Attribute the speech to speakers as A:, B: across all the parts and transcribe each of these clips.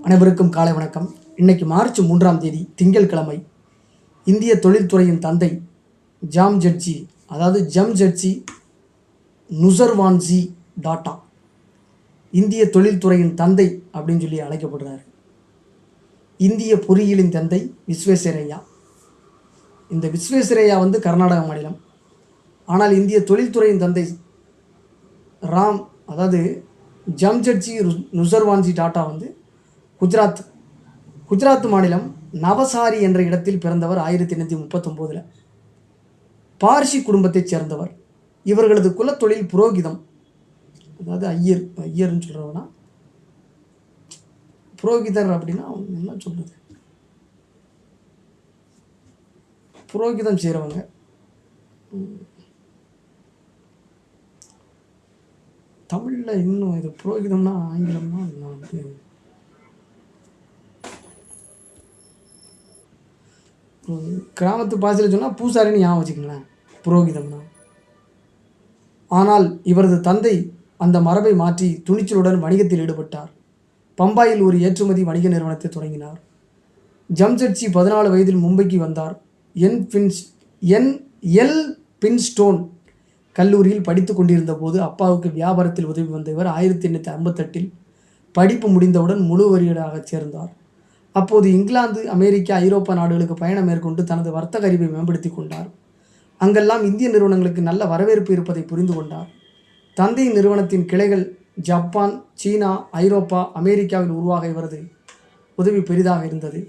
A: அனைவருக்கும் காலை வணக்கம். இன்னைக்கு மார்ச் 3ஆம் தேதி திங்கட்கிழமை. இந்திய தொழில்துறையின் தந்தை ஜம்ஷெட்ஜி நுசர்வான்சி டாட்டா இந்திய தொழில்துறையின் தந்தை அப்படின்னு சொல்லி அழைக்கப்படுறார். இந்திய பொறியியலின் தந்தை விஸ்வேஸ்வரய்யா. இந்த விஸ்வேஸ்வரய்யா கர்நாடக மாநிலம். ஆனால் இந்திய தொழில்துறையின் தந்தை ஜம்ஷெட்ஜி நுசர்வான்சி டாட்டா குஜராத் மாநிலம் நவசாரி என்ற இடத்தில் பிறந்தவர். 1839 பார்சி குடும்பத்தைச் சேர்ந்தவர். இவர்களது குலத்தொழில் புரோகிதம். அதாவது ஐயர்னு சொல்கிறவனா, புரோகிதர் அப்படின்னா என்ன சொல்கிறது, புரோகிதம் செய்கிறவங்க. தமிழில் இன்னும் இது புரோகிதம்னா ஆங்கிலம்னா நான் கிராமத்து பாசையில் சொன்னால் பூசாரின்னு ஞாபகம் வச்சுக்கங்களேன், புரோகிதம்னா. ஆனால் இவரது தந்தை அந்த மரபை மாற்றி துணிச்சலுடன் வணிகத்தில் ஈடுபட்டார். பம்பாயில் ஒரு ஏற்றுமதி வணிக நிறுவனத்தை தொடங்கினார். ஜம்ஷெட்ஜி 14 வயதில் மும்பைக்கு வந்தார். எல் பின்ஸ்டோன் கல்லூரியில் படித்து கொண்டிருந்த போது அப்பாவுக்கு வியாபாரத்தில் உதவி வந்த இவர் 1858 படிப்பு முடிந்தவுடன் முழு வரியடாக சேர்ந்தார். அப்போது இங்கிலாந்து, அமெரிக்கா, ஐரோப்பா நாடுகளுக்கு பயணம் மேற்கொண்டு தனது வர்த்தக அறிவை மேம்படுத்தி கொண்டார். அங்கெல்லாம் இந்திய நிறுவனங்களுக்கு நல்ல வரவேற்பு இருப்பதை புரிந்து கொண்டார். தந்தையின் நிறுவனத்தின் கிளைகள் ஜப்பான், சீனா, ஐரோப்பா, அமெரிக்காவில் உருவாக இவரது உதவி பெரிதாக இருந்தது.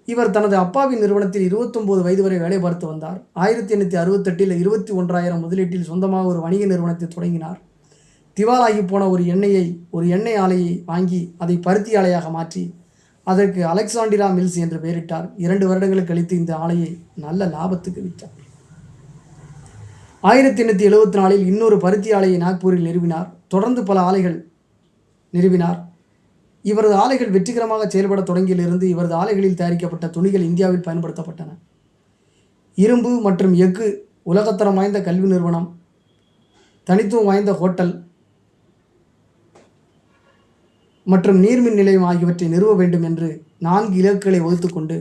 A: இவர் தனது அப்பாவின் நிறுவனத்தில் 29 வயது வரை வேலை பார்த்து வந்தார். 1868 21,000 முதலீட்டில் சொந்தமாக ஒரு வணிக நிறுவனத்தை தொடங்கினார். திவாலாகி போன ஒரு எண்ணெய் ஆலையை வாங்கி அதை பருத்தி ஆலையாக மாற்றி அதற்கு அலெக்சாண்டிரா மில்ஸ் என்று பெயரிட்டார். 2 வருடங்களுக்கு கழித்து இந்த ஆலையை நல்ல லாபத்துக்கு விற்றார். 1874 இன்னொரு பருத்தி ஆலையை நாக்பூரில் நிறுவினார். தொடர்ந்து பல ஆலைகள் நிறுவினார். இவரது ஆலைகள் வெற்றிகரமாக செயல்பட தொடங்கியிலிருந்து இவரது ஆலைகளில் தயாரிக்கப்பட்ட துணிகள் இந்தியாவில் பயன்படுத்தப்பட்டன. இரும்பு மற்றும் எஃகு உலகத்தரம் வாய்ந்த கல்வி நிறுவனம், தனித்துவம் வாய்ந்த ஹோட்டல் மற்றும் நீர்மின் நிலையம் ஆகியவற்றை நிறுவ வேண்டும் என்று 4 இலக்குகளை வகுத்துக்கொண்டு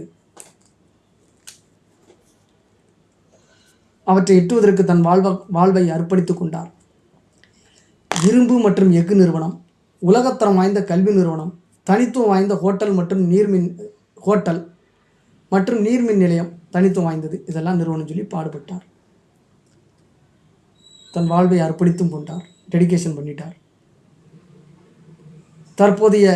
A: அவற்றை எட்டுவதற்கு தன் வாழ்வை அர்ப்பணித்துக் கொண்டார். இரும்பு மற்றும் எஃகு நிறுவனம், உலகத்தரம் வாய்ந்த கல்வி நிறுவனம், தனித்துவம் வாய்ந்த ஹோட்டல் மற்றும் நீர்மின் நிலையம் தனித்துவம் வாய்ந்தது, இதெல்லாம் நிறுவனம் சொல்லி பாடுபட்டார். தன் வாழ்வை அர்ப்பணித்தும் கொண்டார், டெடிகேஷன் பண்ணிட்டார். தற்போதைய